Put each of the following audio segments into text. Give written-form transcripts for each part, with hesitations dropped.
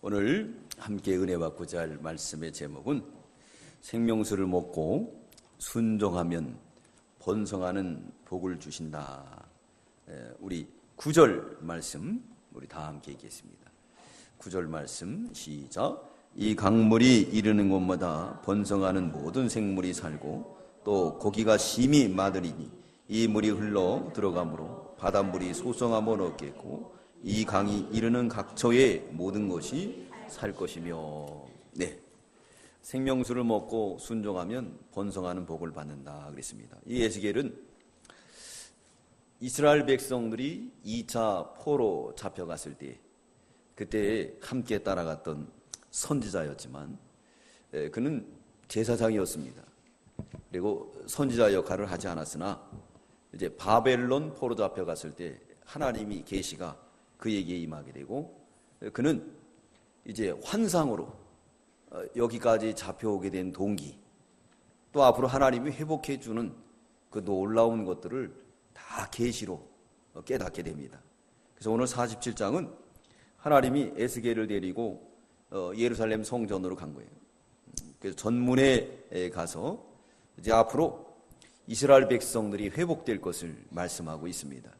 오늘 함께 은혜 받고자 할 말씀의 제목은 생명수를 먹고 순종하면 번성하는 복을 주신다. 우리 9절 말씀 우리 다 함께 읽겠습니다. 9절 말씀 시작. 이 강물이 이르는 곳마다 번성하는 모든 생물이 살고 또 고기가 심히 많으리니 이 물이 흘러 들어가므로 바닷물이 소성함을 얻겠고 이 강이 이르는 각처의 모든 것이 살 것이며. 네, 생명수를 먹고 순종하면 번성하는 복을 받는다 그랬습니다. 이 에스겔은 이스라엘 백성들이 2차 포로 잡혀갔을 때 그때 함께 따라갔던 선지자였지만 그는 제사장이었습니다. 그리고 선지자 역할을 하지 않았으나 이제 바벨론 포로 잡혀갔을 때 하나님이 계시가 그에게 임하게 되고 그는 이제 환상으로 여기까지 잡혀오게 된 동기, 또 앞으로 하나님이 회복해 주는 그 놀라운 것들을 다 계시로 깨닫게 됩니다. 그래서 오늘 47장은 하나님이 에스겔을 데리고 예루살렘 성전으로 간 거예요. 그래서 전문에 가서 이제 앞으로 이스라엘 백성들이 회복될 것을 말씀하고 있습니다.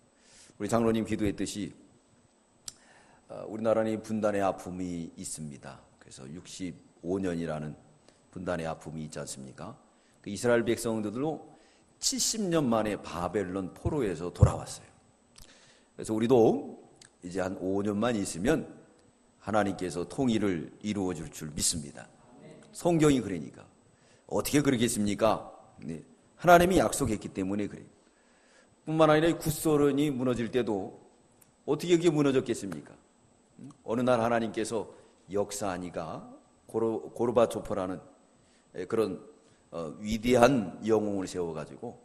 우리 장로님 기도했듯이 우리나라는 분단의 아픔이 있습니다. 그래서 65년이라는 분단의 아픔이 있지 않습니까? 그 이스라엘 백성들도 70년 만에 바벨론 포로에서 돌아왔어요. 그래서 우리도 이제 한 5년만 있으면 하나님께서 통일을 이루어 줄 줄 믿습니다. 성경이 그러니까. 어떻게 그러겠습니까? 네. 하나님이 약속했기 때문에 그래요. 뿐만 아니라 구소련이 무너질 때도 어떻게 그게 무너졌겠습니까? 어느 날 하나님께서 역사하니까 고르바초프라는 그런 위대한 영웅을 세워가지고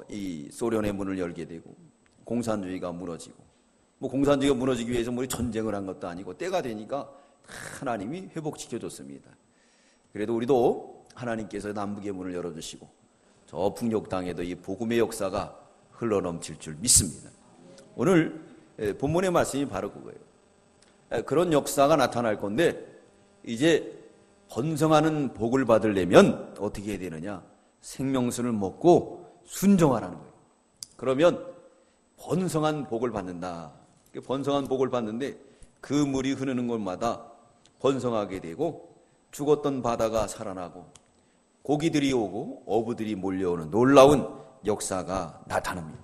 이 소련의 문을 열게 되고 공산주의가 무너지고, 뭐 공산주의가 무너지기 위해서 우리 전쟁을 한 것도 아니고 때가 되니까 하나님이 회복시켜줬습니다. 그래도 우리도 하나님께서 남북의 문을 열어주시고 저 북녘 땅에도 이 복음의 역사가 흘러넘칠 줄 믿습니다. 오늘 본문의 말씀이 바로 그거예요. 그런 역사가 나타날 건데 이제 번성하는 복을 받으려면 어떻게 해야 되느냐? 생명수를 먹고 순종하라는 거예요. 그러면 번성한 복을 받는다. 번성한 복을 받는데 그 물이 흐르는 곳마다 번성하게 되고 죽었던 바다가 살아나고 고기들이 오고 어부들이 몰려오는 놀라운 역사가 나타납니다.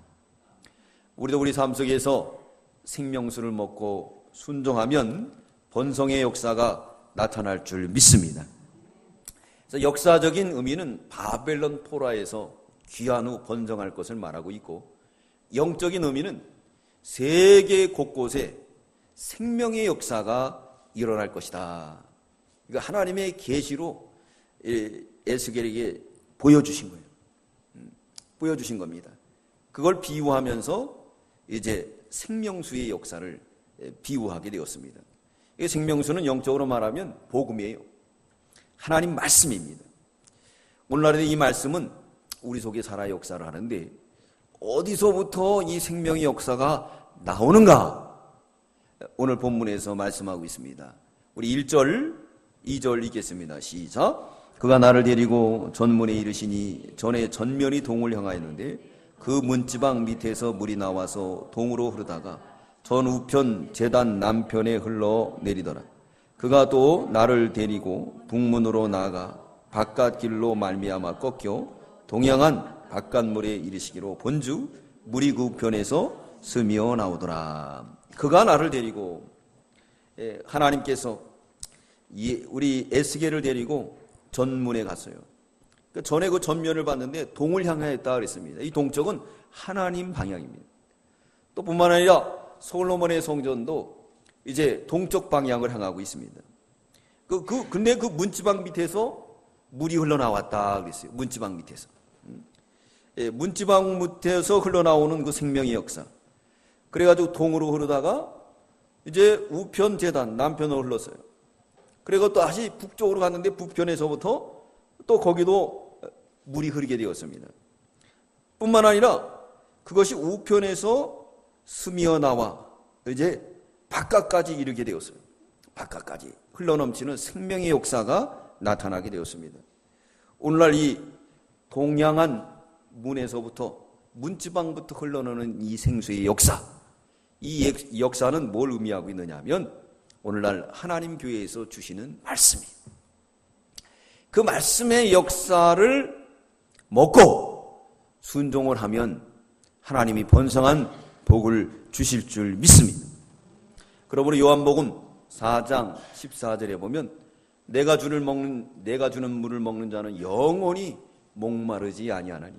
우리도 우리 삶 속에서 생명수를 먹고 순종하면 번성의 역사가 나타날 줄 믿습니다. 그래서 역사적인 의미는 바벨론 포로에서 귀한 후 번성할 것을 말하고 있고, 영적인 의미는 세계 곳곳에 생명의 역사가 일어날 것이다. 이거 하나님의 계시로 에스겔에게 보여주신 거예요. 보여주신 겁니다. 그걸 비유하면서 이제 생명수의 역사를 비유하게 되었습니다. 이 생명수는 영적으로 말하면 복음이에요. 하나님 말씀입니다. 오늘날의 이 말씀은 우리 속에 살아 역사를 하는데 어디서부터 이 생명의 역사가 나오는가? 오늘 본문에서 말씀하고 있습니다. 우리 1절, 2절 읽겠습니다. 시작. 그가 나를 데리고 전문에 이르시니 전에 전면이 동을 향하였는데 그 문지방 밑에서 물이 나와서 동으로 흐르다가 전 우편 제단 남편에 흘러내리더라. 그가 또 나를 데리고 북문으로 나아가 바깥길로 말미암아 꺾여 동양한 바깥물에 이르시기로 본즉 물이 그 우편에서 스며 나오더라. 그가 나를 데리고, 하나님께서 우리 에스겔을 데리고 전문에 갔어요. 전에 그 전면을 봤는데 동을 향하였다 그랬습니다. 이 동쪽은 하나님 방향입니다. 또 뿐만 아니라 솔로몬의 성전도 이제 동쪽 방향을 향하고 있습니다. 근데 그 문지방 밑에서 물이 흘러나왔다 그랬어요. 문지방 밑에서. 문지방 밑에서 흘러나오는 그 생명의 역사. 그래가지고 동으로 흐르다가 이제 우편 제단 남편으로 흘렀어요. 그리고 또 다시 북쪽으로 갔는데 북편에서부터 또 거기도 물이 흐르게 되었습니다. 뿐만 아니라 그것이 우편에서 스며 나와 이제 바깥까지 이르게 되었어요. 바깥까지 흘러넘치는 생명의 역사가 나타나게 되었습니다. 오늘날 이 동양한 문에서부터 문지방부터 흘러나오는 이 생수의 역사, 이 역사는 뭘 의미하고 있느냐 하면 오늘날 하나님 교회에서 주시는 말씀이에요. 그 말씀의 역사를 먹고 순종을 하면 하나님이 번성한 복을 주실 줄 믿습니다. 그러므로 요한복음 4장 14절에 보면 내가 주는 물을 먹는 자는 영원히 목마르지 아니하나니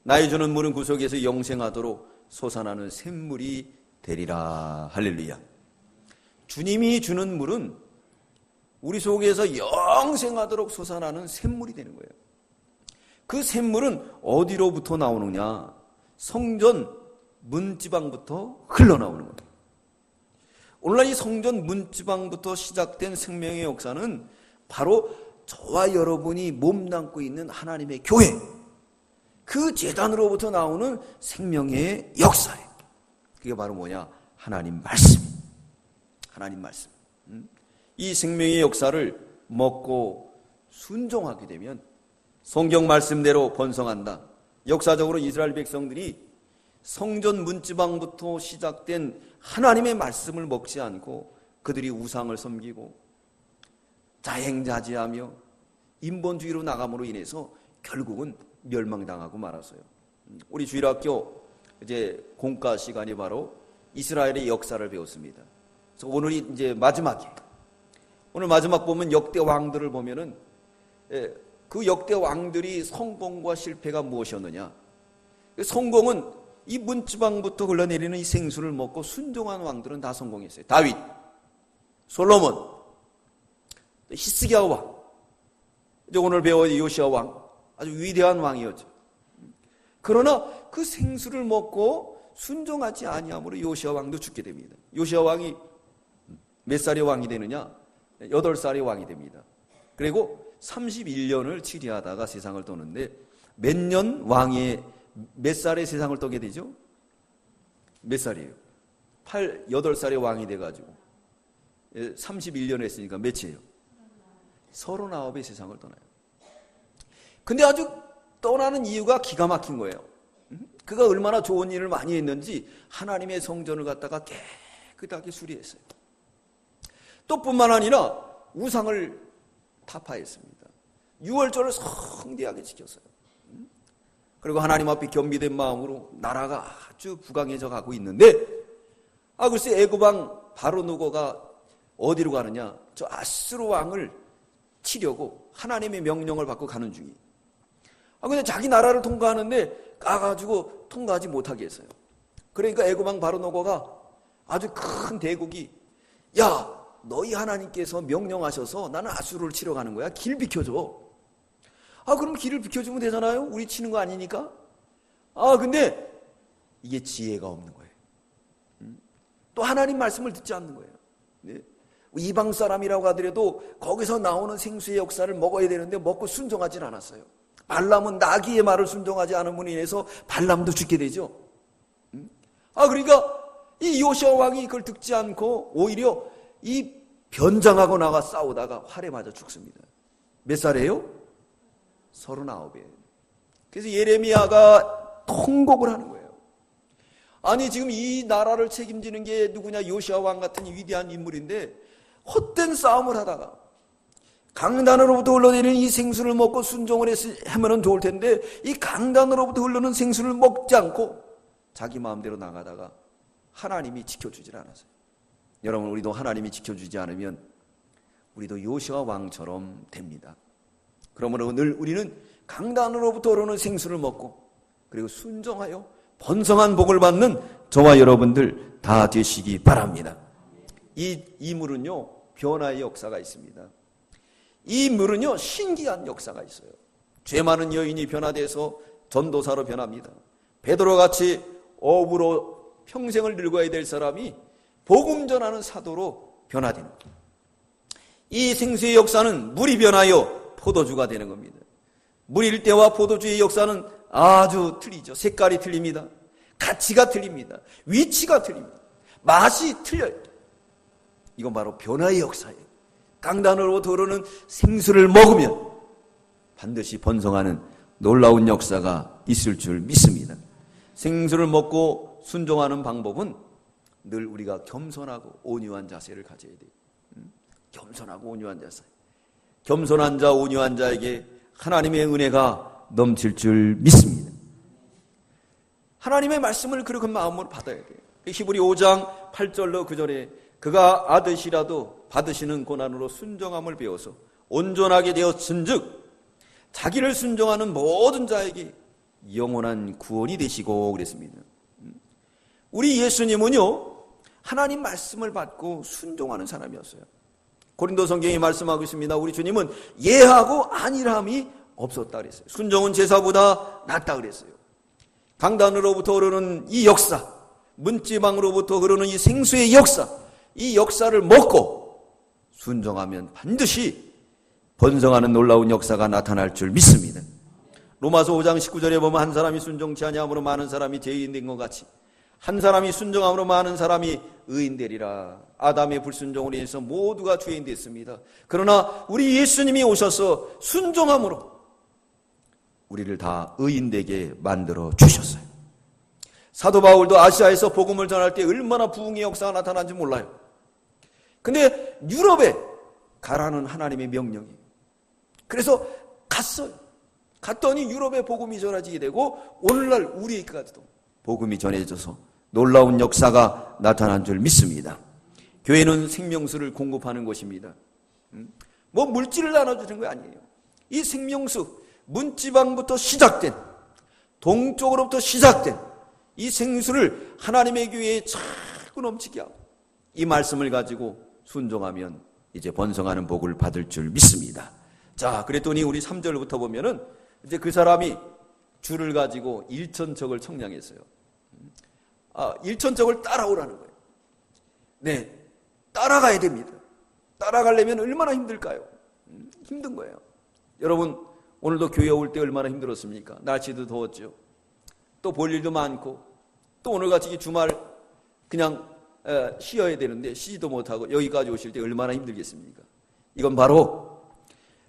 나의 주는 물은 그 속에서 영생하도록 솟아나는 샘물이 되리라. 할렐루야. 주님이 주는 물은 우리 속에서 영생하도록 솟아나는 샘물이 되는 거예요. 그 샘물은 어디로부터 나오느냐? 성전 문지방부터 흘러나오는 거예요. 오늘날 이 성전 문지방부터 시작된 생명의 역사는 바로 저와 여러분이 몸담고 있는 하나님의 교회, 그 제단으로부터 나오는 생명의 역사예요. 그게 바로 뭐냐? 하나님 말씀. 하나님 말씀. 이 생명의 역사를 먹고 순종하게 되면 성경 말씀대로 번성한다. 역사적으로 이스라엘 백성들이 성전 문지방부터 시작된 하나님의 말씀을 먹지 않고 그들이 우상을 섬기고 자행자지하며 인본주의로 나감으로 인해서 결국은 멸망당하고 말았어요. 우리 주일학교 이제 공과 시간이 바로 이스라엘의 역사를 배웠습니다. 그래서 오늘이 이제 마지막이에요. 오늘 마지막 보면 역대 왕들을 보면은 그 역대 왕들이 성공과 실패가 무엇이었느냐? 성공은 이 문지방부터 흘러내리는 이 생수를 먹고 순종한 왕들은 다 성공했어요. 다윗, 솔로몬, 히스기야 왕, 이제 오늘 배워야 요시야 왕, 아주 위대한 왕이었죠. 그러나 그 생수를 먹고 순종하지 아니함으로 요시야 왕도 죽게 됩니다. 요시야 왕이 몇 살의 왕이 되느냐? 8살의 왕이 됩니다. 그리고 31년을 치리하다가 세상을 떠는데 몇 살에 세상을 떠게 되죠? 몇 살이에요? 8살의 왕이 돼가지고 31년 했으니까 몇이에요? 39에 세상을 떠나요. 근데 아주 떠나는 이유가 기가 막힌 거예요. 그가 얼마나 좋은 일을 많이 했는지 하나님의 성전을 갖다가 깨끗하게 수리했어요. 또 뿐만 아니라 우상을 타파했습니다. 유월절을 성대하게 지켰어요. 그리고 하나님 앞에 겸비된 마음으로 나라가 아주 부강해져 가고 있는데 글쎄 애굽왕 바로누고가 어디로 가느냐? 저 아수르 왕을 치려고 하나님의 명령을 받고 가는 중이에요. 근데 자기 나라를 통과하는데 까가지고 통과하지 못하게 했어요. 그러니까 애굽왕 바로누고가 아주 큰 대국이 야 너희 하나님께서 명령하셔서 나는 아수르를 치러 가는 거야. 길 비켜줘. 그럼 길을 비켜주면 되잖아요. 우리 치는 거 아니니까. 근데 이게 지혜가 없는 거예요. 또 하나님 말씀을 듣지 않는 거예요. 네? 이방 사람이라고 하더라도 거기서 나오는 생수의 역사를 먹어야 되는데 먹고 순종하진 않았어요. 발람은 나귀의 말을 순종하지 않음으로 인해서 발람도 죽게 되죠. 그러니까 이 요시야 왕이 그걸 듣지 않고 오히려 이 변장하고 나가 싸우다가 활에 맞아 죽습니다. 몇 살이에요? 39이에요. 그래서 예레미야가 통곡을 하는 거예요. 아니 지금 이 나라를 책임지는 게 누구냐? 요시야 왕 같은 위대한 인물인데 헛된 싸움을 하다가 강단으로부터 흘러내리는 이 생수를 먹고 순종을 하면 좋을 텐데 이 강단으로부터 흐르는 생수를 먹지 않고 자기 마음대로 나가다가 하나님이 지켜주질 않았어요. 여러분 우리도 하나님이 지켜주지 않으면 우리도 요시야 왕처럼 됩니다. 그러므로 늘 우리는 강단으로부터 흐르는 생수를 먹고 그리고 순종하여 번성한 복을 받는 저와 여러분들 다 되시기 바랍니다. 이 물은요 변화의 역사가 있습니다. 이 물은요 신기한 역사가 있어요. 죄 많은 여인이 변화돼서 전도사로 변합니다. 베드로같이 어부로 평생을 늙어야 될 사람이 복음 전하는 사도로 변화되는 거예요. 이 생수의 역사는 물이 변하여 포도주가 되는 겁니다. 물일 때와 포도주의 역사는 아주 틀리죠. 색깔이 틀립니다. 가치가 틀립니다. 위치가 틀립니다. 맛이 틀려요. 이건 바로 변화의 역사예요. 강단으로부터 흐르는 생수를 먹으면 반드시 번성하는 놀라운 역사가 있을 줄 믿습니다. 생수를 먹고 순종하는 방법은 늘 우리가 겸손하고 온유한 자세를 가져야 돼요. 겸손하고 온유한 자세. 겸손한 자, 온유한 자에게 하나님의 은혜가 넘칠 줄 믿습니다. 하나님의 말씀을 그렇게 마음으로 받아야 돼요. 히브리 5장 8절로 그 전에 그가 아드시라도 받으시는 고난으로 순종함을 배워서 온전하게 되었은즉 자기를 순종하는 모든 자에게 영원한 구원이 되시고 그랬습니다. 우리 예수님은요, 하나님 말씀을 받고 순종하는 사람이었어요. 고린도 성경이 말씀하고 있습니다. 우리 주님은 예하고 안일함이 없었다 그랬어요. 순종은 제사보다 낫다 그랬어요. 강단으로부터 흐르는 이 역사, 문지방으로부터 흐르는 이 생수의 역사, 이 역사를 먹고 순종하면 반드시 번성하는 놀라운 역사가 나타날 줄 믿습니다. 로마서 5장 19절에 보면 한 사람이 순종치 아니함으로 많은 사람이 죄인된 것 같이 한 사람이 순종함으로 많은 사람이 의인되리라. 아담의 불순종으로 인해서 모두가 죄인 됐습니다. 그러나 우리 예수님이 오셔서 순종함으로 우리를 다 의인되게 만들어 주셨어요. 사도 바울도 아시아에서 복음을 전할 때 얼마나 부흥의 역사가 나타난지 몰라요. 근데 유럽에 가라는 하나님의 명령이에요. 그래서 갔어요. 갔더니 유럽에 복음이 전해지게 되고 오늘날 우리에게까지도 복음이 전해져서 놀라운 역사가 나타난 줄 믿습니다. 교회는 생명수를 공급하는 곳입니다. 뭐 물질을 나눠주는 거 아니에요. 이 생명수, 문지방부터 시작된, 동쪽으로부터 시작된 이 생수를 하나님의 교회에 자꾸 넘치게 하고 이 말씀을 가지고 순종하면 이제 번성하는 복을 받을 줄 믿습니다. 자, 그랬더니 우리 3절부터 보면은 이제 그 사람이 줄을 가지고 일천척을 청량했어요. 일천척을 따라오라는 거예요. 네, 따라가야 됩니다. 따라가려면 얼마나 힘들까요? 힘든 거예요. 여러분, 오늘도 교회 올 때 얼마나 힘들었습니까? 날씨도 더웠죠. 또 볼 일도 많고, 또 오늘같이 주말 그냥 쉬어야 되는데 쉬지도 못하고 여기까지 오실 때 얼마나 힘들겠습니까? 이건 바로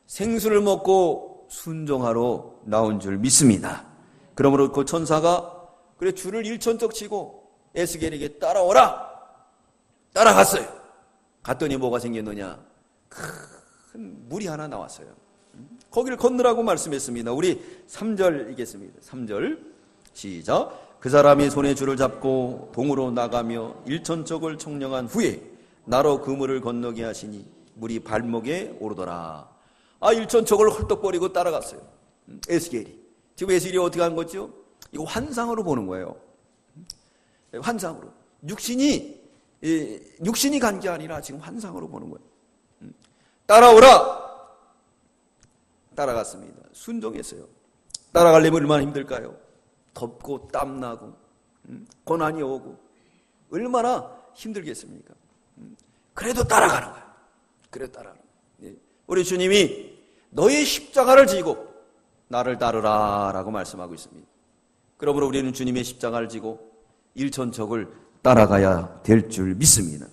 생수를 먹고 순종하러 나온 줄 믿습니다. 그러므로 그 천사가 그래 줄을 일천척 치고 에스겔에게 따라오라. 따라갔어요. 갔더니 뭐가 생겼느냐? 큰 물이 하나 나왔어요. 거기를 건너라고 말씀했습니다. 우리 3절이겠습니다. 3절 시작. 그 사람이 손에 줄을 잡고 동으로 나가며 일천척을 청량한 후에 나로 그 물을 건너게 하시니 물이 발목에 오르더라. 일천척을 헐떡거리고 따라갔어요. 에스겔이. 지금 에스겔이 어떻게 한 거죠? 이거 환상으로 보는 거예요. 환상으로. 육신이 간 게 아니라 지금 환상으로 보는 거예요. 따라오라. 따라갔습니다. 순종했어요. 따라가려면 얼마나 힘들까요? 덥고 땀나고 고난이 오고 얼마나 힘들겠습니까? 그래도 따라가는 거예요. 그래도 따라가는 거예요. 우리 주님이 너의 십자가를 지고 나를 따르라 라고 말씀하고 있습니다. 그러므로 우리는 주님의 십자가를 지고 일천척을 따라가야 될 줄 믿습니다.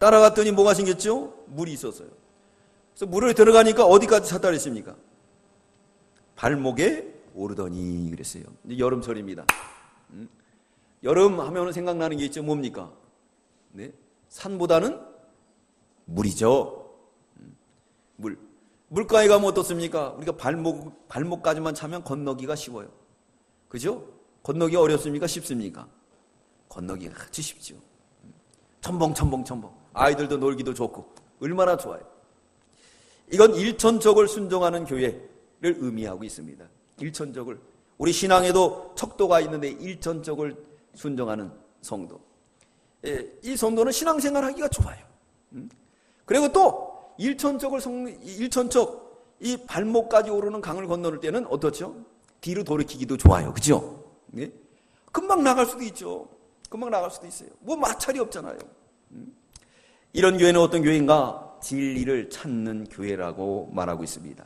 따라갔더니 뭐가 생겼죠? 물이 있었어요. 그래서 물을 들어가니까 어디까지 찼다 그랬습니까? 발목에 오르더니 그랬어요. 이제 여름철입니다. 여름 하면 생각나는 게 있죠. 뭡니까? 네? 산보다는 물이죠. 물가에 가면 어떻습니까? 우리가 발목까지만 차면 건너기가 쉬워요. 그죠? 건너기 어렵습니까? 쉽습니까? 건너기가 아주 쉽죠. 첨벙. 아이들도 놀기도 좋고 얼마나 좋아요. 이건 일천척을 순종하는 교회를 의미하고 있습니다. 일천척을. 우리 신앙에도 척도가 있는데 일천척을 순종하는 성도. 이 성도는 신앙생활하기가 좋아요. 그리고 또 일천척 이 발목까지 오르는 강을 건너는 때는 어떻죠? 뒤로 돌이키기도 좋아요. 그죠? 네? 금방 나갈 수도 있죠. 금방 나갈 수도 있어요. 뭐 마찰이 없잖아요. 이런 교회는 어떤 교회인가? 진리를 찾는 교회라고 말하고 있습니다.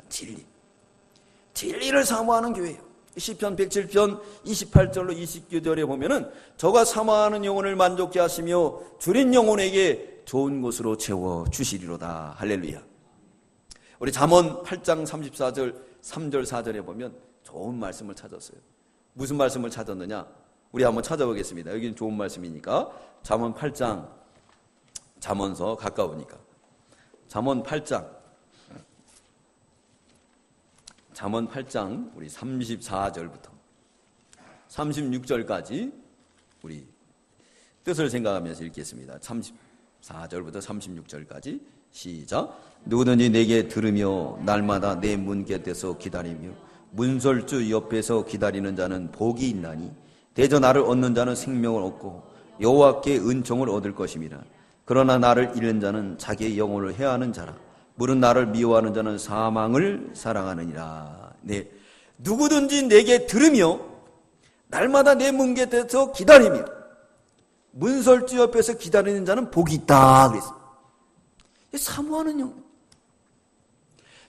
진리를 사모하는 교회예요. 시편 107편 28절로 29절에 보면은 저가 사모하는 영혼을 만족케 하시며 줄인 영혼에게 좋은 곳으로 채워 주시리로다. 할렐루야. 우리 잠언 8장 34절 3절 4절에 보면 좋은 말씀을 찾았어요. 무슨 말씀을 찾았느냐? 우리 한번 찾아보겠습니다. 여기는 좋은 말씀이니까. 잠언 8장, 잠언서 가까우니까. 잠언 8장 우리 34절부터 36절까지 우리 뜻을 생각하면서 읽겠습니다. 34절부터 36절까지 시작. 누구든지 내게 들으며 날마다 내 문 곁에서 기다리며 문설주 옆에서 기다리는 자는 복이 있나니 대저 나를 얻는 자는 생명을 얻고 여호와께 은총을 얻을 것임이라. 그러나 나를 잃은 자는 자기의 영혼을 해하는 자라. 물은 나를 미워하는 자는 사망을 사랑하느니라. 네, 누구든지 내게 들으며 날마다 내 문 곁에서 기다리며 문설주 옆에서 기다리는 자는 복이 있다 그랬습니다.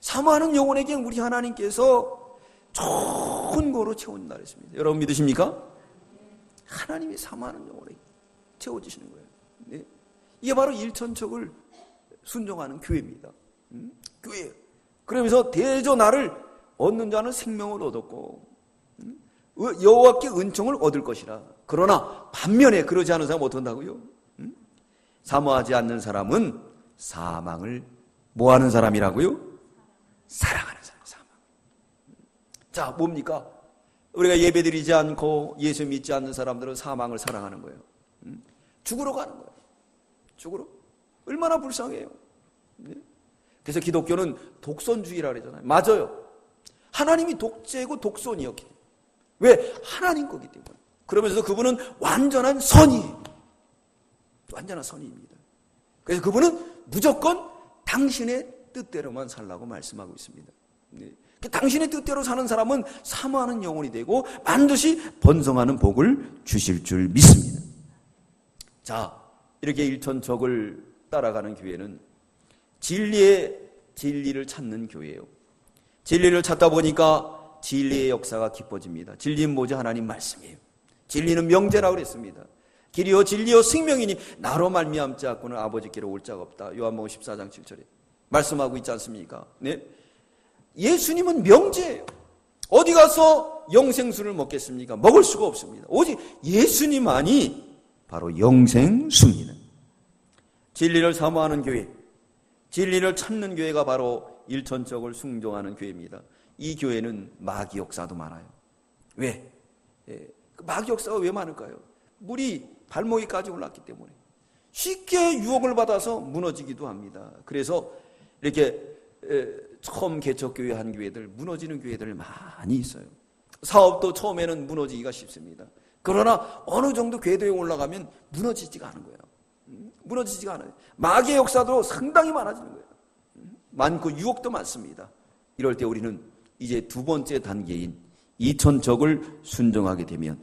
사모하는 영혼에게 우리 하나님께서 좋은 거로 채운다 그랬습니다. 여러분 믿으십니까? 하나님이 사모하는 영혼에게 채워주시는 거예요. 네. 이게 바로 일천척을 순종하는 교회입니다. 교회예요. 그러면서 대저 나를 얻는 자는 생명을 얻었고 여호와께 은총을 얻을 것이라. 그러나 반면에 그러지 않은 사람은 어떡한다고요? 사모하지 않는 사람은 사망을 뭐하는 사람이라고요? 사랑하는 사람. 사망. 자, 뭡니까? 우리가 예배드리지 않고 예수 믿지 않는 사람들은 사망을 사랑하는 거예요. 죽으러 가는 거예요. 죽으러. 얼마나 불쌍해요. 그래서 기독교는 독선주의라 그러잖아요. 맞아요. 하나님이 독재고 독선이었기 때문에. 왜? 하나님 거기 때문에. 그러면서 그분은 완전한 선이에요. 완전한 선입니다. 그래서 그분은 무조건 당신의 뜻대로만 살라고 말씀하고 있습니다. 네. 당신의 뜻대로 사는 사람은 사모하는 영혼이 되고 반드시 번성하는 복을 주실 줄 믿습니다. 자, 이렇게 일천척을 따라가는 교회는 진리를 찾는 교회예요. 진리를 찾다 보니까 진리의 역사가 깊어집니다. 진리는 뭐지? 하나님 말씀이에요. 진리는 명제라고 그랬습니다. 길이요 진리요 생명이니 나로 말미암지 않고는 아버지께로 올 자가 없다. 요한복음 14장 7절에 말씀하고 있지 않습니까? 네. 예수님은 명제예요. 어디 가서 영생수를 먹겠습니까? 먹을 수가 없습니다. 오직 예수님만이 바로 영생수입니다. 진리를 사모하는 교회, 진리를 찾는 교회가 바로 일천척을 순종하는 교회입니다. 이 교회는 마귀 역사도 많아요. 왜? 마귀 역사가 왜 많을까요? 물이 발목에까지 올랐기 때문에 쉽게 유혹을 받아서 무너지기도 합니다. 그래서 이렇게 처음 개척교회 한 교회들, 무너지는 교회들 많이 있어요. 사업도 처음에는 무너지기가 쉽습니다. 그러나 어느 정도 궤도에 올라가면 무너지지가 않은 거예요. 무너지지가 않아요. 마귀의 역사도 상당히 많아지는 거예요. 많고 유혹도 많습니다. 이럴 때 우리는 이제 두 번째 단계인 이천척을 순종하게 되면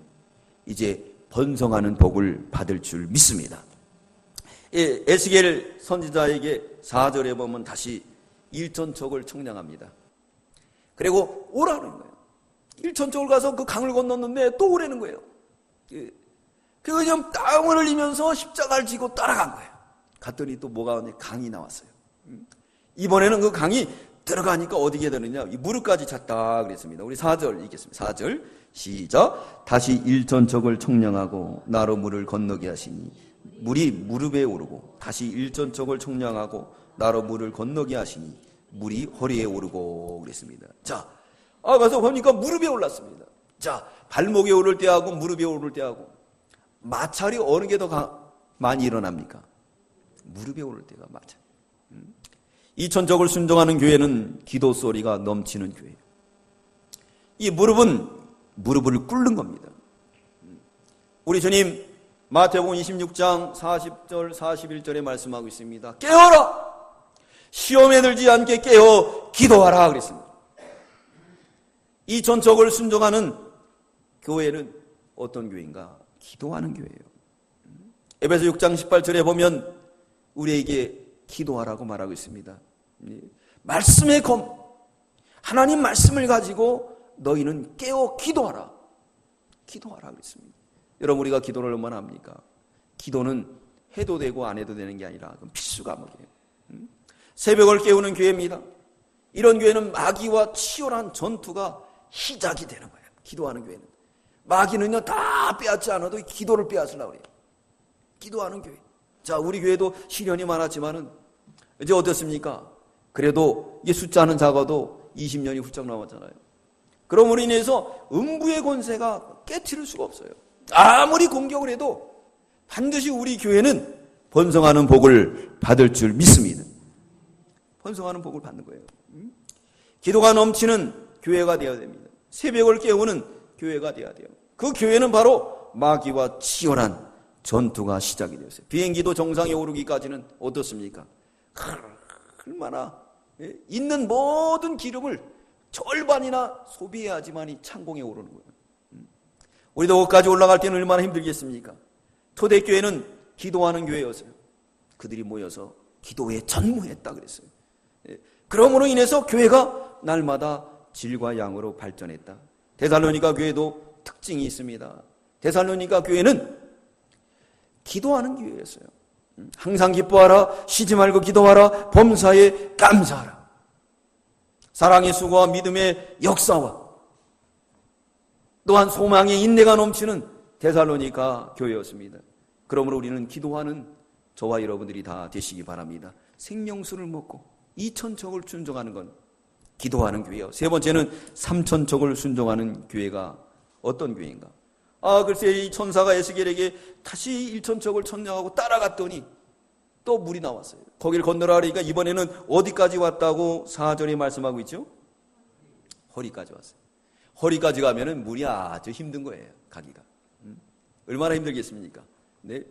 이제 번성하는 복을 받을 줄 믿습니다. 에스겔 선지자에게 4절에 보면 다시 일천척을 청량합니다. 그리고 오라는 거예요. 일천척을 가서 그 강을 건넜는데 또 오라는 거예요. 그냥 땀을 흘리면서 십자가를 지고 따라간 거예요. 갔더니 또 뭐가 오니 강이 나왔어요. 이번에는 그 강이 들어가니까 어디게 되느냐? 무릎까지 찼다 그랬습니다. 우리 4절 읽겠습니다. 4절 시작. 다시 일천척을 청량하고 나로 물을 건너게 하시니 물이 무릎에 오르고 다시 일천척을 청량하고 나로 물을 건너게 하시니 물이 허리에 오르고 그랬습니다. 자, 가서 보니까 무릎에 올랐습니다. 자, 발목에 오를 때하고 무릎에 오를 때하고 마찰이 어느 게 더 많이 일어납니까? 무릎에 오를 때가 마찰. 이천척을 순종하는 교회는 기도 소리가 넘치는 교회예요. 이 무릎을 꿇는 겁니다. 우리 주님 마태복음 26장 40절 41절에 말씀하고 있습니다. 깨어라! 시험에 들지 않게 깨어 기도하라 그랬습니다. 이천척을 순종하는 교회는 어떤 교회인가? 기도하는 교회예요. 에베소 6장 18절에 보면 우리에게 기도하라고 말하고 있습니다. 말씀의 검, 하나님 말씀을 가지고 너희는 깨어 기도하라. 기도하라 그랬습니다. 여러분 우리가 기도를 얼마나 합니까? 기도는 해도 되고 안 해도 되는 게 아니라 그건 필수 과목이에요. 새벽을 깨우는 교회입니다. 이런 교회는 마귀와 치열한 전투가 시작이 되는 거예요. 기도하는 교회는. 마귀는요 다 빼앗지 않아도 기도를 빼앗으려고 그래요. 기도하는 교회. 자, 우리 교회도 시련이 많았지만은 이제 어떻습니까? 그래도 이게 숫자는 작아도 20년이 훌쩍 남았잖아요. 그러므로 인해서 음부의 권세가 깨트릴 수가 없어요. 아무리 공격을 해도 반드시 우리 교회는 번성하는 복을 받을 줄 믿습니다. 번성하는 복을 받는 거예요. 기도가 넘치는 교회가 되어야 됩니다. 새벽을 깨우는 교회가 되어야 돼요. 그 교회는 바로 마귀와 치열한 전투가 시작이 되었어요. 비행기도 정상에 오르기까지는 어떻습니까? 얼마나 있는 모든 기름을 절반이나 소비해야지만이 창공에 오르는 거예요. 우리도 거기까지 올라갈 때는 얼마나 힘들겠습니까? 초대교회는 기도하는 교회였어요. 그들이 모여서 기도에 전무했다 그랬어요. 그러므로 인해서 교회가 날마다 질과 양으로 발전했다. 데살로니가 교회도 특징이 있습니다. 데살로니가 교회는 기도하는 교회였어요. 항상 기뻐하라, 쉬지 말고 기도하라, 범사에 감사하라. 사랑의 수고와 믿음의 역사와 또한 소망의 인내가 넘치는 데살로니가 교회였습니다. 그러므로 우리는 기도하는 저와 여러분들이 다 되시기 바랍니다. 생명수를 먹고 2,000척을 순종하는 건 기도하는 교회요. 세 번째는 3,000척을 순종하는 교회가 어떤 교회인가? 글쎄 이 천사가 에스겔에게 다시 1,000척을 천명하고 따라갔더니 또 물이 나왔어요. 거기를 건너라 하니까 이번에는 어디까지 왔다고 4절에 말씀하고 있죠? 허리까지 왔어요. 허리까지 가면은 물이 아주 힘든 거예요. 가기가. 얼마나 힘들겠습니까? 네.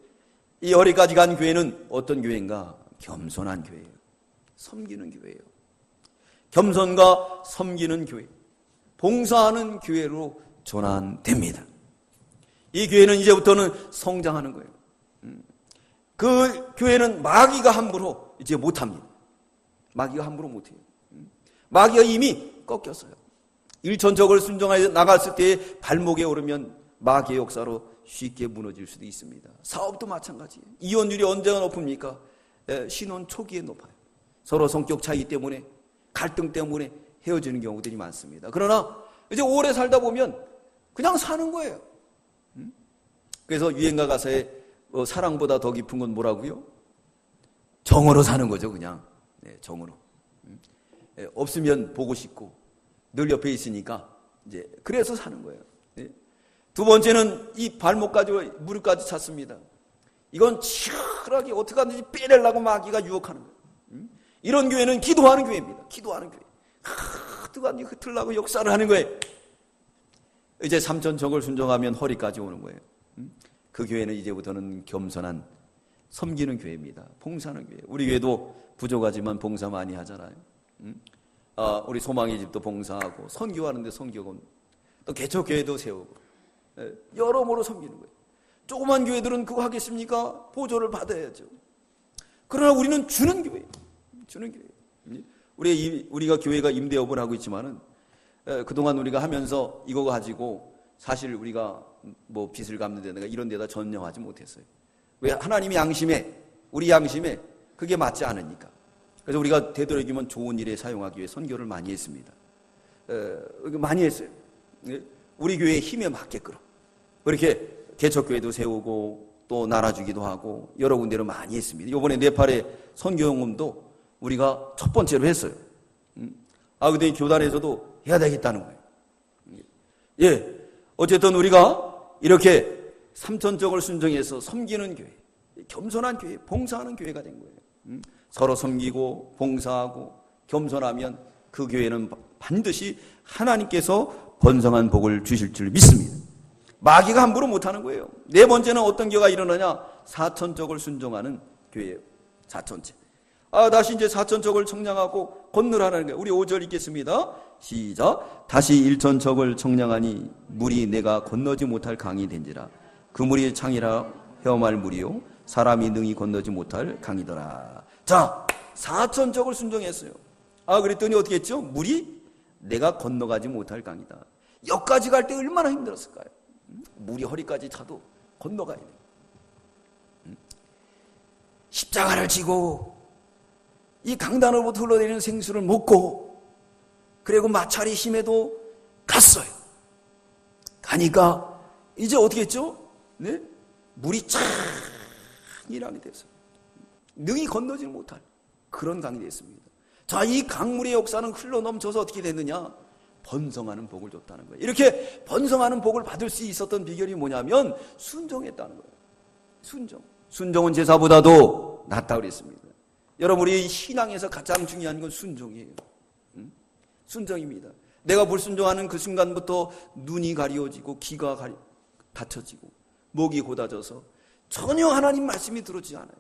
이 허리까지 간 교회는 어떤 교회인가? 겸손한 교회예요. 섬기는 교회예요. 겸손과 섬기는 교회, 봉사하는 교회로 전환됩니다. 이 교회는 이제부터는 성장하는 거예요. 그 교회는 마귀가 함부로 이제 못합니다. 마귀가 함부로 못해요. 마귀가 이미 꺾였어요. 1,000척을 순종하여 나갔을 때 발목에 오르면 마귀의 역사로 쉽게 무너질 수도 있습니다. 사업도 마찬가지예요. 이혼율이 언제가 높습니까? 신혼 초기에 높아요. 서로 성격 차이 때문에 갈등 때문에 헤어지는 경우들이 많습니다. 그러나 이제 오래 살다 보면 그냥 사는 거예요. 그래서 유행가 가사에 사랑보다 더 깊은 건 뭐라고요? 정으로 사는 거죠, 그냥. 네, 정으로. 없으면 보고 싶고 늘 옆에 있으니까 이제 그래서 사는 거예요. 네. 두 번째는 이 발목까지 무릎까지 찼습니다. 이건 치열하게 어떻게 하든지 빼내려고 마귀가 유혹하는 거예요. 이런 교회는 기도하는 교회입니다. 기도하는 교회. 어떻게 하든지 흩으려고 역사를 하는 거예요. 이제 3,000척을 순종하면 허리까지 오는 거예요. 그 교회는 이제부터는 겸손한 섬기는 교회입니다. 봉사하는 교회. 우리 교회도 부족하지만 봉사 많이 하잖아요. 우리 소망의 집도 봉사하고 선교하는데 선교하고 또 개척교회도 세우고 여러모로 섬기는 거예요. 조그만 교회들은 그거 하겠습니까? 보조를 받아야죠. 그러나 우리는 주는 교회예요. 주는 교회. 우리가 교회가 임대업을 하고 있지만은 그동안 우리가 하면서 이거 가지고 사실 우리가 뭐 빚을 갚는 데다가 이런 데다 전념하지 못했어요. 왜? 하나님의 양심에, 우리 양심에 그게 맞지 않으니까. 그래서 우리가 되도록이면 좋은 일에 사용하기 위해 선교를 많이 했습니다. 많이 했어요. 우리 교회의 힘에 맞게끔. 그렇게 개척교회도 세우고 또 나눠주기도 하고 여러 군데로 많이 했습니다. 이번에 네팔의 선교용음도 우리가 첫 번째로 했어요. 근데 교단에서도 해야 되겠다는 거예요. 예. 어쨌든 우리가 이렇게 3,000척을 순종해서 섬기는 교회, 겸손한 교회, 봉사하는 교회가 된 거예요. 서로 섬기고 봉사하고 겸손하면 그 교회는 반드시 하나님께서 번성한 복을 주실 줄 믿습니다. 마귀가 함부로 못하는 거예요. 네 번째는 어떤 교회가 일어나냐? 4,000척을 순종하는 교회예요. 4,000척. 다시 이제 4,000척을 청량하고 건너라는 거예요. 우리 5절 읽겠습니다. 시작. 다시 1,000척을 청량하니 물이 내가 건너지 못할 강이 된지라. 그 물이 창이라 헤엄할 물이요 사람이 능히 건너지 못할 강이더라. 자, 4,000척을 순종했어요. 그랬더니 어떻게 했죠? 물이 내가 건너가지 못할 강이다. 여기까지 갈 때 얼마나 힘들었을까요? 물이 허리까지 차도 건너가야 돼요. 십자가를 지고 이 강단으로부터 흘러내리는 생수를 먹고 그리고 마찰이 심해도 갔어요. 가니까 이제 어떻게 했죠? 네? 물이 찬이라게 됐어요. 능히 건너지 못할 그런 강이 됐습니다. 자, 이 강물의 역사는 흘러넘쳐서 어떻게 됐느냐? 번성하는 복을 줬다는 거예요. 이렇게 번성하는 복을 받을 수 있었던 비결이 뭐냐면 순종했다는 거예요. 순종은 제사보다도 낫다고 그랬습니다. 여러분, 우리 신앙에서 가장 중요한 건 순종이에요. 순종입니다. 내가 불순종하는 그 순간부터 눈이 가려지고 귀가 닫혀지고 목이 곧아져서 전혀 하나님 말씀이 들어지지 않아요.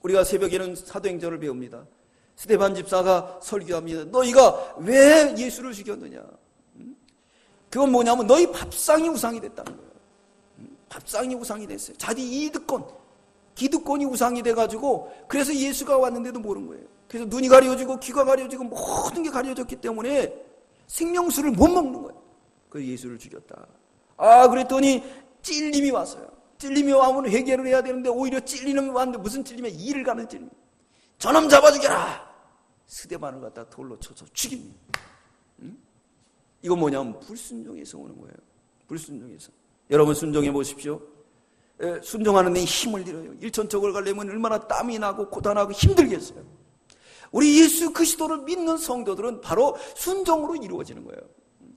우리가 새벽에는 사도행전을 배웁니다. 스데반 집사가 설교합니다. 너희가 왜 예수를 죽였느냐? 그건 뭐냐면 너희 밥상이 우상이 됐다는 거예요. 밥상이 우상이 됐어요. 자기 이득권, 기득권이 우상이 돼가지고 그래서 예수가 왔는데도 모르는 거예요. 그래서 눈이 가려지고 귀가 가려지고 모든 게 가려졌기 때문에 생명수를 못 먹는 거예요. 그래서 예수를 죽였다. 그랬더니 찔림이 왔어요. 찔림이 와면 회개를 해야 되는데 오히려 찔리는 왔는데 무슨 찔림이야? 이를 가는 찔림. 저놈 잡아 죽여라. 스데반을 갖다 돌로 쳐서 죽입니다. 이건 뭐냐면 불순종에서 오는 거예요. 불순종에서. 여러분 순종해 보십시오. 순종하는 데 힘을 들여요. 일천척을 가려면 얼마나 땀이 나고 고단하고 힘들겠어요. 우리 예수 그리스도를 믿는 성도들은 바로 순종으로 이루어지는 거예요.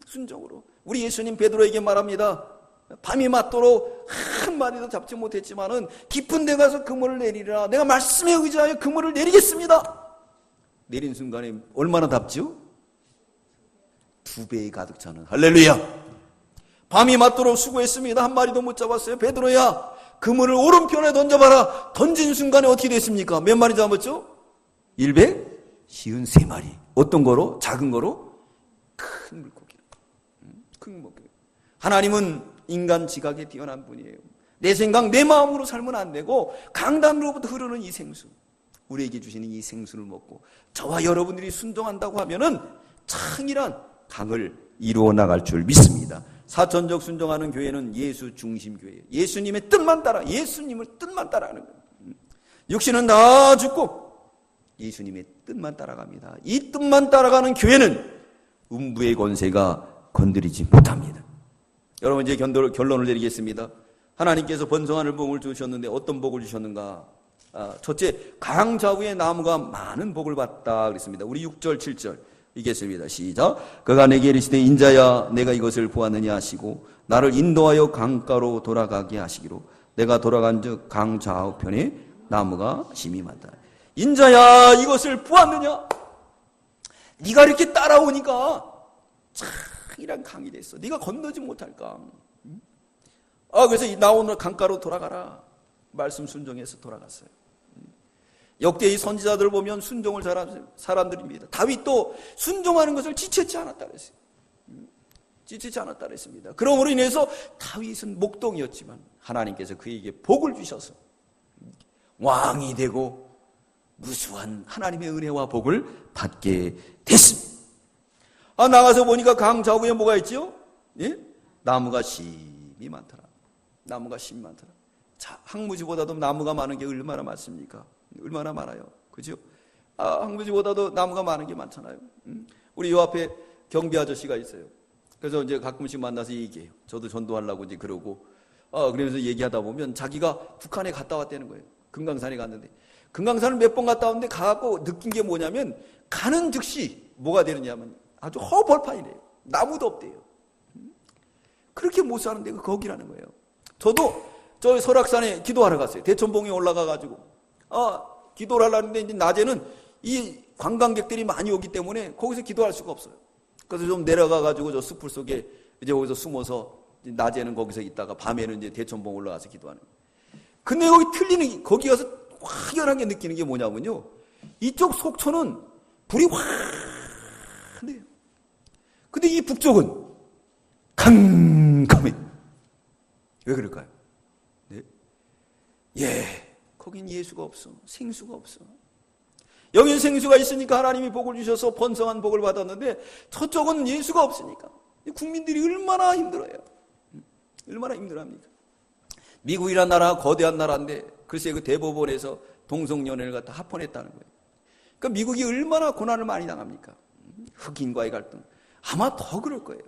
순종으로. 우리 예수님 베드로에게 말합니다. 밤이 맞도록 한 마리도 잡지 못했지만은 깊은 데 가서 그물을 내리라. 내가 말씀에 의지하여 그물을 내리겠습니다. 내린 순간에 얼마나 답지요? 2배에 가득 차는. 할렐루야. 밤이 맞도록 수고했습니다. 한 마리도 못 잡았어요. 베드로야, 그물을 오른편에 던져봐라. 던진 순간에 어떻게 됐습니까? 몇 마리 잡았죠? 153마리. 어떤 거로? 작은 거로? 큰 물고기. 큰 물고기. 하나님은 인간 지각에 뛰어난 분이에요. 내 생각, 내 마음으로 살면 안 되고 강단으로부터 흐르는 이 생수, 우리에게 주시는 이 생수를 먹고 저와 여러분들이 순종한다고 하면은 창이란 강을 이루어 나갈 줄 믿습니다. 사천적 순종하는 교회는 예수 중심 교회예요. 예수님의 뜻만 따라, 예수님을 뜻만 따라하는 거예요. 육신은 다 죽고 예수님의 뜻만 따라갑니다. 이 뜻만 따라가는 교회는 음부의 권세가 건드리지 못합니다. 여러분, 이제 결론을 내리겠습니다. 하나님께서 번성하는 복을 주셨는데 어떤 복을 주셨는가? 첫째, 강좌우의 나무가 많은 복을 받다 그랬습니다. 우리 6절 7절 읽겠습니다. 시작. 그가 내게 이르시되 인자야 내가 이것을 보았느냐 하시고 나를 인도하여 강가로 돌아가게 하시기로 내가 돌아간즉 강 좌우편에 나무가 심이 많다. 인자야 이것을 보았느냐? 네가 이렇게 따라오니까 창이란 강이 됐어. 네가 건너지 못할 강. 그래서 나오는 강가로 돌아가라. 말씀 순종해서 돌아갔어요. 역대의 선지자들 보면 순종을 잘하는 사람들입니다. 다윗도 순종하는 것을 지체치 않았다 그랬어요. 지체치 않았다 그랬습니다. 그러므로 인해서 다윗은 목동이었지만 하나님께서 그에게 복을 주셔서 왕이 되고 무수한 하나님의 은혜와 복을 받게 됐습니다. 나가서 보니까 강 좌우에 뭐가 있죠? 예? 나무가 심이 많더라. 나무가 심이 많더라. 자, 항무지보다도 나무가 많은 게 얼마나 많습니까? 얼마나 많아요. 그죠? 항무지보다도 나무가 많은 게 많잖아요. 우리 요 앞에 경비 아저씨가 있어요. 그래서 이제 가끔씩 만나서 얘기해요. 저도 전도하려고 이제 그러고, 그러면서 얘기하다 보면 자기가 북한에 갔다 왔다는 거예요. 금강산에 갔는데. 금강산을 몇 번 갔다 왔는데 가고 느낀 게 뭐냐면 가는 즉시 뭐가 되느냐면 아주 허벌판이래요. 나무도 없대요. 그렇게 못 사는 데가 거기라는 거예요. 저도 저 설악산에 기도하러 갔어요. 대천봉에 올라가가지고 기도를 하려는데 이제 낮에는 이 관광객들이 많이 오기 때문에 거기서 기도할 수가 없어요. 그래서 좀 내려가가지고 저 숲풀 속에 이제 거기서 숨어서 낮에는 거기서 있다가 밤에는 이제 대천봉 올라가서 기도하는 거예요. 근데 여기 틀리는 거기 가서 확연하게 느끼는 게 뭐냐면요. 이쪽 속초는 불이 환해요. 근데 이 북쪽은 캄캄해요. 왜 그럴까요? 네. 거긴 예수가 없어. 생수가 없어. 여긴 생수가 있으니까 하나님이 복을 주셔서 번성한 복을 받았는데 저쪽은 예수가 없으니까 국민들이 얼마나 힘들어요. 얼마나 힘들어합니까? 미국이란 나라가 거대한 나라인데 글쎄 그 대법원에서 동성연애를 갖다 합헌했다는 거예요. 그러니까 미국이 얼마나 고난을 많이 당합니까? 흑인과의 갈등. 아마 더 그럴 거예요.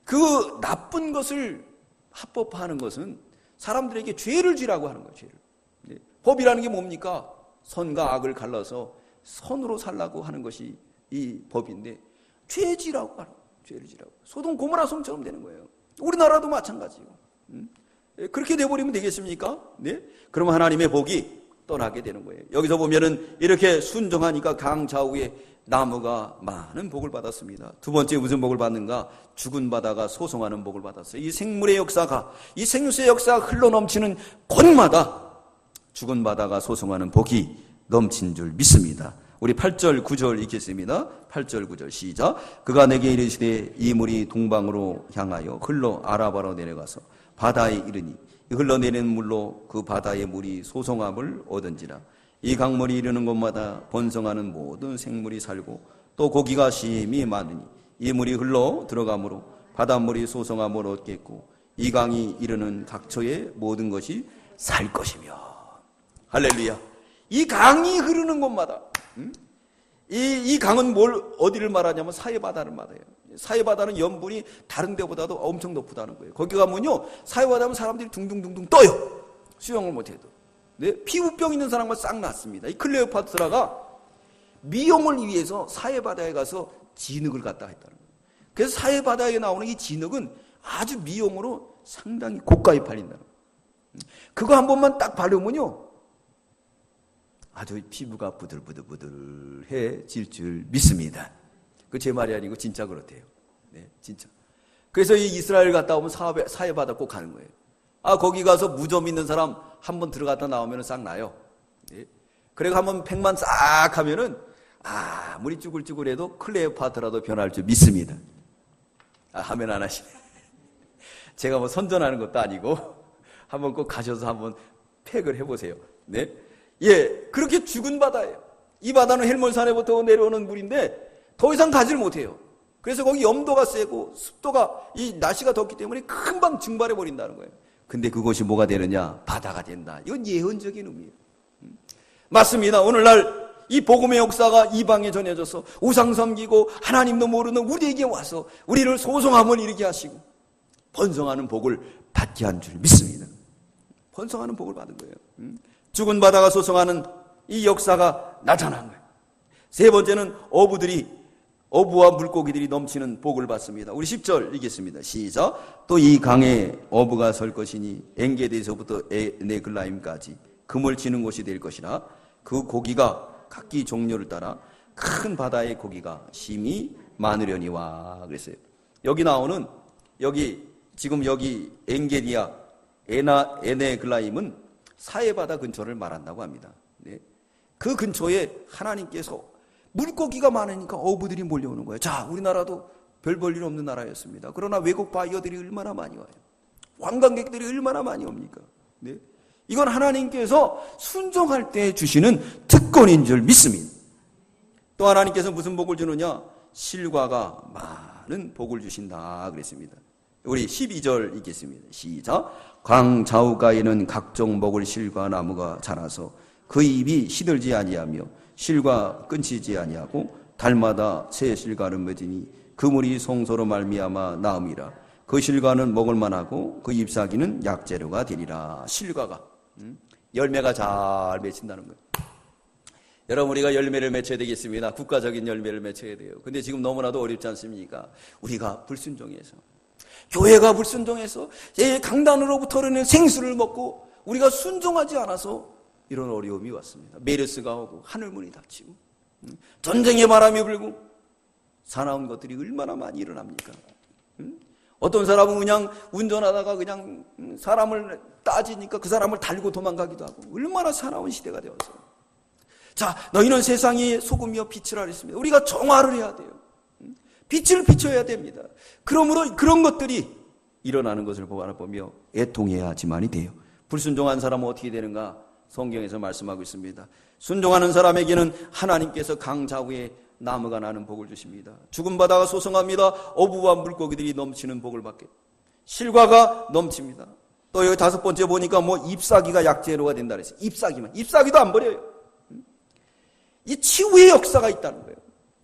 그 나쁜 것을 합법화하는 것은 사람들에게 죄를 지라고 하는 거예요. 죄를. 법이라는 게 뭡니까? 선과 악을 갈라서 선으로 살라고 하는 것이 이 법인데 죄지라고 하는 거예요. 죄를 지라고. 소돔 고모라 성처럼 되는 거예요. 우리나라도 마찬가지고. 그렇게 돼버리면 되겠습니까? 네? 그러면 하나님의 복이 떠나게 되는 거예요. 여기서 보면은 이렇게 순종하니까 강 좌우에 나무가 많은 복을 받았습니다. 두 번째 무슨 복을 받는가? 죽은 바다가 소송하는 복을 받았어요. 이 생물의 역사가, 이 생수의 역사가 흘러넘치는 곳마다 죽은 바다가 소송하는 복이 넘친 줄 믿습니다. 우리 8절 9절 읽겠습니다. 8절 9절 시작. 그가 내게 이르시되 이 물이 동방으로 향하여 흘러 아라바로 내려가서 바다에 이르니 흘러내리는 물로 그 바다의 물이 소송함을 얻은지라. 이 강물이 이르는 곳마다 번성하는 모든 생물이 살고 또 고기가 심히 많으니 이 물이 흘러 들어가므로 바닷물이 소송함을 얻겠고 이 강이 이르는 각처의 모든 것이 살 것이며. 할렐루야. 이 강이 흐르는 곳마다, 이 강은 어디를 말하냐면 사해바다를 말해요. 사해바다는 염분이 다른 데보다도 엄청 높다는 거예요. 거기 가면요, 사해바다면 사람들이 둥둥둥둥 떠요. 수영을 못해도. 네? 피부병 있는 사람만 싹 났습니다. 이 클레오파트라가 미용을 위해서 사해바다에 가서 진흙을 갖다 했다는 거예요. 그래서 사해바다에 나오는 이 진흙은 아주 미용으로 상당히 고가에 팔린다는 거예요. 그거 한 번만 딱 바르면요, 아주 피부가 부들부들부들해질 줄 믿습니다. 그 제 말이 아니고 진짜 그렇대요. 네, 진짜. 그래서 이 이스라엘 갔다 오면 사해바다 꼭 가는 거예요. 거기 가서 무좀 있는 사람 한 번 들어갔다 나오면 싹 나요. 네. 그리고 한번 팩만 싹 하면은, 물이 쭈글쭈글해도 클레오파트라도 변할 줄 믿습니다. 하면 안 하시네. 제가 뭐 선전하는 것도 아니고, 한번 꼭 가셔서 한번 팩을 해보세요. 네. 예, 그렇게 죽은 바다예요. 이 바다는 헬몬산에부터 내려오는 물인데 더 이상 가지를 못해요. 그래서 거기 염도가 세고 습도가, 이 날씨가 덥기 때문에 금방 증발해 버린다는 거예요. 근데 그것이 뭐가 되느냐? 바다가 된다. 이건 예언적인 의미예요. 맞습니다. 오늘날 이 복음의 역사가 이방에 전해져서 우상 섬기고 하나님도 모르는 우리에게 와서 우리를 소송함을 이루게 하시고 번성하는 복을 받게 한 줄 믿습니다. 번성하는 복을 받은 거예요. 죽은 바다가 소송하는 이 역사가 나타난 거예요. 세 번째는 어부와 물고기들이 넘치는 복을 받습니다. 우리 10절 읽겠습니다. 시작. 또 이 강에 어부가 설 것이니 엔게디에서부터 에네글라임까지 금을 치는 곳이 될 것이라. 그 고기가 각기 종류를 따라 큰 바다의 고기가 심히 많으려니와. 그랬어요. 여기 나오는, 지금 여기 엔게디아 에네글라임은 사해바다 근처를 말한다고 합니다. 네. 그 근처에 하나님께서 물고기가 많으니까 어부들이 몰려오는 거예요. 자, 우리나라도 별 볼 일 없는 나라였습니다. 그러나 외국 바이어들이 얼마나 많이 와요. 관광객들이 얼마나 많이 옵니까? 네. 이건 하나님께서 순종할 때 주시는 특권인 줄 믿습니다. 또 하나님께서 무슨 복을 주느냐? 실과가 많은 복을 주신다 그랬습니다. 우리 12절 읽겠습니다. 시작. 강 좌우가에는 각종 먹을 실과 나무가 자라서 그 잎이 시들지 아니하며 실과 끊치지 아니하고 달마다 새 실과를 맺으니 그 물이 성소로 말미암아 나음이라. 그 실과는 먹을 만하고 그 잎사귀는 약재료가 되리라. 실과가 열매가 잘 맺힌다는 거예요. 여러분, 우리가 열매를 맺혀야 되겠습니다. 국가적인 열매를 맺혀야 돼요. 근데 지금 너무나도 어렵지 않습니까? 우리가 불순종해서, 교회가 불순종해서 강단으로부터 흐르는 생수를 먹고 우리가 순종하지 않아서 이런 어려움이 왔습니다. 메르스가 오고 하늘문이 닫히고 전쟁의 바람이 불고 사나운 것들이 얼마나 많이 일어납니까? 어떤 사람은 그냥 운전하다가 그냥 사람을 따지니까 그 사람을 달고 도망가기도 하고, 얼마나 사나운 시대가 되었어요. 자, 너희는 세상의 소금이여 빛이라 그랬습니다. 우리가 정화를 해야 돼요. 빛을 비춰야 됩니다. 그러므로 그런 것들이 일어나는 것을 바라보며 애통해야지만이 돼요. 불순종한 사람은 어떻게 되는가? 성경에서 말씀하고 있습니다. 순종하는 사람에게는 하나님께서 강 좌우에 나무가 나는 복을 주십니다. 죽은 바다가 소성합니다. 어부와 물고기들이 넘치는 복을 받게, 실과가 넘칩니다. 또 여기 5번째 보니까 뭐 잎사귀가 약재료가 된다 그랬어요. 잎사귀도 안 버려요. 이 치유의 역사가 있다는 거예요.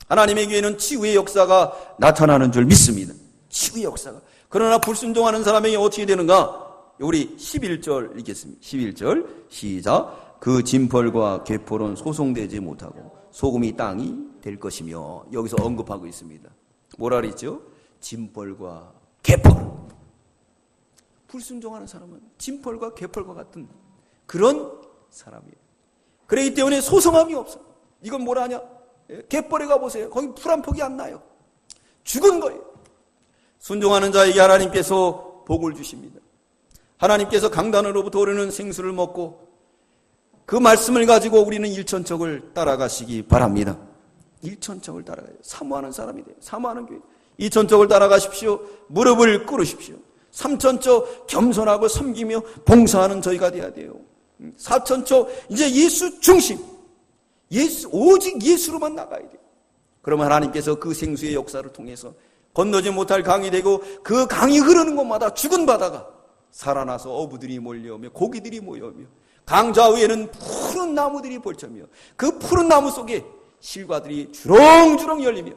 하나님의 교회는 치유의 역사가 나타나는 줄 믿습니다. 치유의 역사가. 그러나 불순종하는 사람에게 어떻게 되는가? 우리 11절 읽겠습니다. 11절 시작. 그 진펄과 괴펄은 소송되지 못하고 소금이 땅이 될 것이며, 여기서 언급하고 있습니다. 뭐라 그랬죠? 진펄과 괴펄. 불순종하는 사람은 진펄과 괴펄과 같은 그런 사람이에요. 그렇기 때문에 소성함이 없어요. 이건 뭐라 하냐? 갯벌에 가보세요. 거기 풀 한 폭이 안 나요. 죽은 거예요. 순종하는 자에게 하나님께서 복을 주십니다. 하나님께서 강단으로부터 오르는 생수를 먹고 그 말씀을 가지고 우리는 일천척을 따라가시기 바랍니다. 일천척을 따라가요. 사모하는 사람이 돼요. 사모하는 교회. 이천척을 따라가십시오. 무릎을 꿇으십시오. 삼천척 겸손하고 섬기며 봉사하는 저희가 돼야 돼요. 사천척 이제 예수 중심. 오직 예수로만 나가야 돼요. 그러면 하나님께서 그 생수의 역사를 통해서 건너지 못할 강이 되고, 그 강이 흐르는 곳마다 죽은 바다가 살아나서 어부들이 몰려오며 고기들이 모여오며, 강 좌우에는 푸른 나무들이 벌쳐며 그 푸른 나무 속에 실과들이 주렁주렁 열리며,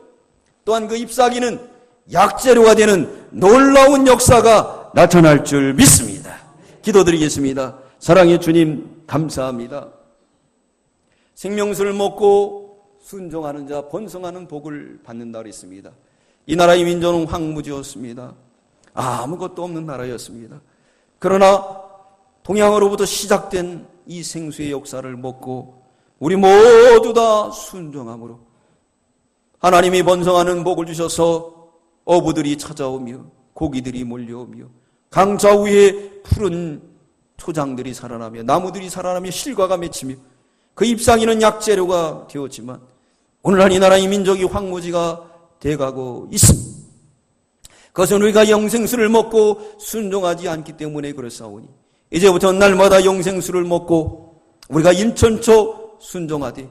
또한 그 잎사귀는 약재료가 되는 놀라운 역사가 나타날 줄 믿습니다. 기도드리겠습니다. 사랑의 주님, 감사합니다. 생명수를 먹고 순종하는 자 번성하는 복을 받는다 그랬습니다. 이 나라의 민족은 황무지였습니다. 아무것도 없는 나라였습니다. 그러나 동양으로부터 시작된 이 생수의 역사를 먹고 우리 모두 다 순종함으로 하나님이 번성하는 복을 주셔서 어부들이 찾아오며 고기들이 몰려오며 강 좌우에 푸른 초장들이 살아나며 나무들이 살아나며 실과가 맺히며 그 잎사귀는 약재료가 되었지만 오늘날 이 나라의 민족이 황무지가 돼가고 있습니다. 그것은 우리가 영생수를 먹고 순종하지 않기 때문에 그렇사오니 이제부터 날마다 영생수를 먹고 우리가 일천초 순종하되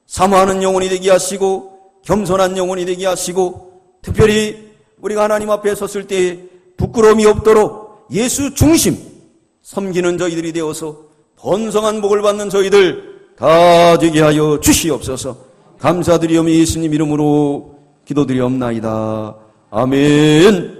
사모하는 영혼이 되게 하시고 겸손한 영혼이 되게 하시고, 특별히 우리가 하나님 앞에 섰을 때 부끄러움이 없도록 예수 중심 섬기는 저희들이 되어서 번성한 복을 받는 저희들 다 되게 하여 주시옵소서. 감사드리오며 예수님 이름으로 기도드리옵나이다. 아멘.